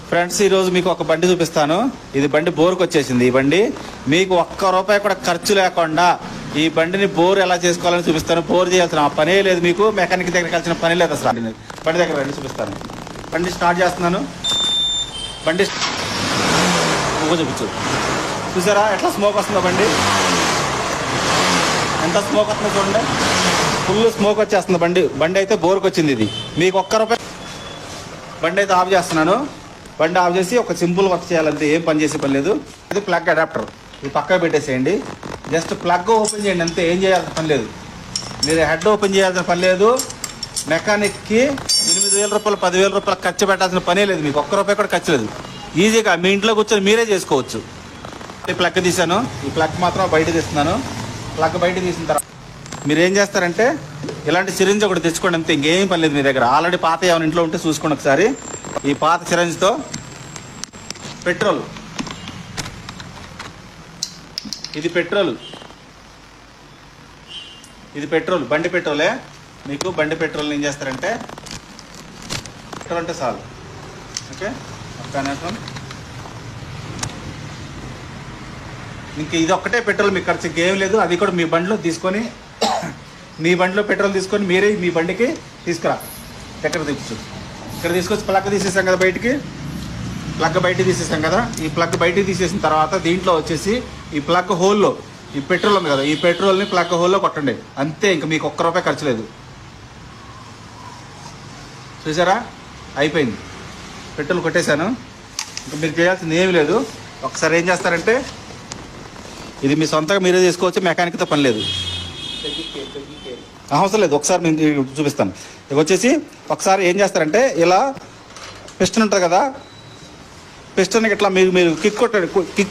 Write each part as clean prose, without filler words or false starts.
Friends, ఈరోజు మీకు ఒక బండి చూపిస్తాను. ఇది బండి బోర్కి వచ్చేసింది. ఈ బండి మీకు ఒక్క రూపాయి కూడా ఖర్చు లేకుండా ఈ బండిని బోర్ ఎలా చేసుకోవాలని చూపిస్తాను. బోర్ చేయాల్సిన పనే లేదు, మీకు మెకానిక్ దగ్గరికి వెళ్ళాల్సిన పని లేదు అసలు. బండి దగ్గర రండి, చూపిస్తాను. బండి స్టార్ట్ చేస్తున్నాను. బండి చూపించు. చూసారా ఎట్లా స్మోక్ వస్తుందో? బండి ఎంత స్మోక్ వస్తుందో చూడండి. ఫుల్ స్మోక్ వచ్చేస్తుంది. బండి అయితే బోర్కి వచ్చింది. ఇది మీకు ఒక్క రూపాయి. బండి అయితే ఆఫ్ చేస్తున్నాను. బండి ఆఫ్ చేసి ఒక సింపుల్ వర్క్ చేయాలంటే ఏం పని చేసే పని లేదు. ఇది ప్లగ్ అడాప్టర్, ఇది పక్కకు పెట్టేసేయండి. జస్ట్ ప్లగ్ ఓపెన్ చేయండి అంతే, ఏం చేయాల్సిన పని లేదు. మీరు హెడ్ ఓపెన్ చేయాల్సిన పని లేదు. మెకానిక్కి 8,000 రూపాయలు 10,000 రూపాయలు ఖర్చు పెట్టాల్సిన పనే లేదు. మీకు ఒక్క రూపాయి కూడా ఖర్చు లేదు. ఈజీగా మీ ఇంట్లో కూర్చొని మీరే చేసుకోవచ్చు. ఈ ప్లగ్ తీసాను. ఈ ప్లగ్ మాత్రం బయట తీస్తున్నాను. ప్లగ్ బయట తీసిన తర్వాత మీరు ఏం చేస్తారంటే ఇలాంటి సిరింజ్ ఒకటి తెచ్చుకోండి అంతే, ఇంకేం పని లేదు మీ దగ్గర. ఆల్రెడీ పాత ఏమైనా ఇంట్లో ఉంటే చూసుకోండి ఒకసారి. ఈ పాత సిరంజ్తో పెట్రోల్, ఇది పెట్రోల్, బండి పెట్రోలే. మీకు బండి పెట్రోల్ ఏం చేస్తారంటే పెట్రోల్ అంటే చాలు. ఓకే, ఒక్క నిమిషం. ఇంక ఇది ఒక్కటే పెట్రోల్, మీకు ఖర్చు ఇంకేం లేదు. అది కూడా మీ బండిలో తీసుకొని మీ బండిలో పెట్రోల్ తీసుకొని మీరే మీ బండికి తీసుకురా. ఎక్కడ తీసుకో, ఇక్కడ తీసుకొచ్చి ప్లగ్ తీసేసాం కదా బయటికి. ప్లగ్ బయట తీసేసాం కదా. ఈ ప్లగ్ బయటికి తీసేసిన తర్వాత దీంట్లో వచ్చేసి ఈ ప్లగ్ హోల్లో ఈ పెట్రోల్ ఉంది కదా, ఈ పెట్రోల్ని ప్లగ్ హోల్లో కొట్టండి అంతే. ఇంకా మీకు ఒక్క రూపాయి ఖర్చు లేదు. చూసారా, అయిపోయింది. పెట్రోల్ కొట్టేశాను. ఇంకా మీరు చేయాల్సింది ఏమీ లేదు. ఒకసారి ఏం చేస్తారంటే ఇది మీ సొంతంగా మీరే చేసుకోవచ్చు, మెకానిక్తో పని లేదు, అవసరం లేదు. ఒకసారి నేను చూపిస్తాను. ఇక వచ్చేసి ఒకసారి ఏం చేస్తారంటే ఇలా పిస్టన్ ఉంటుంది కదా, పిస్టన్కి ఇట్లా మీరు కిక్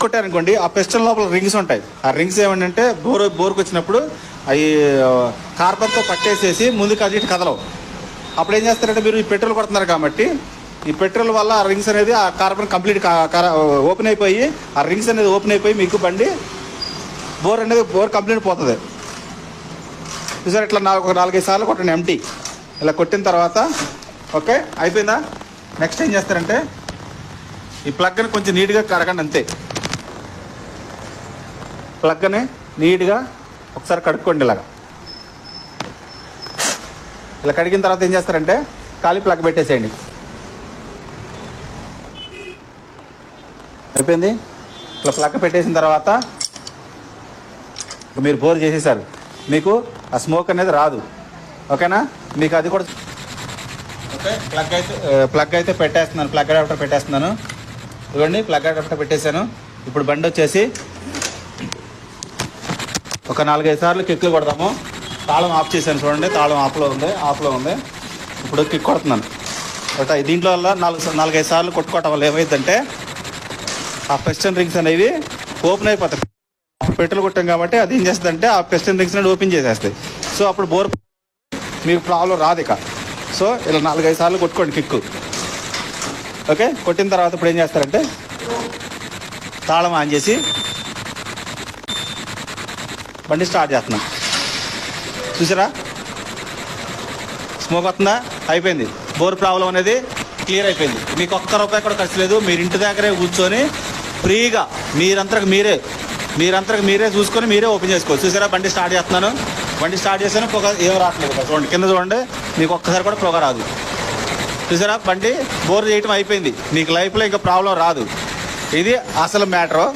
కొట్టారనుకోండి, ఆ పిస్టన్ లోపల రింగ్స్ ఉంటాయి. ఆ రింగ్స్ ఏమంటే బోర్కి వచ్చినప్పుడు అవి కార్బన్తో పట్టేసేసి ముందుకు అటు ఇటు కదలవు. అప్పుడు ఏం చేస్తారంటే మీరు ఈ పెట్రోల్ కొడుతున్నారు కాబట్టి ఈ పెట్రోల్ వల్ల ఆ రింగ్స్ అనేది ఆ కార్బన్ కంప్లీట్ ఓపెన్ అయిపోయి ఆ రింగ్స్ అనేది ఓపెన్ అయిపోయి మీకు బండి బోర్ కంప్లీట్ పోతుంది. చూసారు, ఇట్లా 4-5 సార్లు కొట్టండి ఎంటీ. ఇలా కొట్టిన తర్వాత ఓకే అయిపోయిందా. నెక్స్ట్ ఏం చేస్తారంటే ఈ ప్లగ్ని కొంచెం నీట్గా కడగండి అంతే. ప్లగ్ని నీట్గా ఒకసారి కడుక్కోండి. ఇలా కడిగిన తర్వాత ఏం చేస్తారంటే ఖాళీ ప్లగ్ పెట్టేసేయండి. అయిపోయింది. ఇట్లా ప్లగ్ పెట్టేసిన తర్వాత మీరు బోర్ చేసేసారు, మీకు ఆ స్మోక్ అనేది రాదు. ఓకేనా, మీకు అది కూడా ఓకే. ప్లగ్ అయితే పెట్టేస్తున్నాను. ప్లగ్ అడాప్టర్ పెట్టేస్తున్నాను. ఇవ్వండి, ప్లగ్ అడాప్టర్ పెట్టేశాను. ఇప్పుడు బండి వచ్చేసి ఒక 4-5 సార్లు కిక్లు కొడతాము. తాళం ఆఫ్ చేశాను చూడండి, తాళం ఆఫ్లో ఉంది. ఇప్పుడు కిక్ కొడుతున్నాను. దీంట్లో వల్ల 4-5 సార్లు కొట్టుకోవటం వల్ల ఏమైందంటే ఆ పిస్టన్ రింగ్స్ అనేవి ఓపెన్ అయిపోతాయి. పెట్రోల్ కొట్టాం కాబట్టి అది ఏం చేస్తుందంటే ఆ పిస్టన్ రింగ్స్ అనేది ఓపెన్ చేసేస్తాయి. సో అప్పుడు బోర్ మీకు ప్రాబ్లం రాదు ఇక. సో ఇలా 4-5 సార్లు కొట్టుకోండి కిక్కు. ఓకే, కొట్టిన తర్వాత ఇప్పుడు ఏం చేస్తారంటే తాళం ఆన్ చేసి బండి స్టార్ట్ చేస్తున్నాం. చూసారా, స్మోక్ వస్తుందా? అయిపోయింది. బోర్ ప్రాబ్లం అనేది క్లియర్ అయిపోయింది. మీకు ఒక్క రూపాయి కూడా ఖర్చు లేదు. మీరు ఇంటి దగ్గరే కూర్చొని ఫ్రీగా మీరంతకు మీరే చూసుకొని మీరే ఓపెన్ చేసుకోవచ్చు. చూసారా, బండి స్టార్ట్ చేస్తున్నాను. బండి స్టార్ట్ చేశాను, పొగ ఏం రావట్లేదు. చూడండి, కింద చూడండి, మీకు ఒక్కసారి కూడా పొగ రాదు. చూసారా, బండి బోర్ చేయటం అయిపోయింది. మీకు లైఫ్లో ఇంకా ప్రాబ్లం రాదు. ఇది అసలు మ్యాటరు.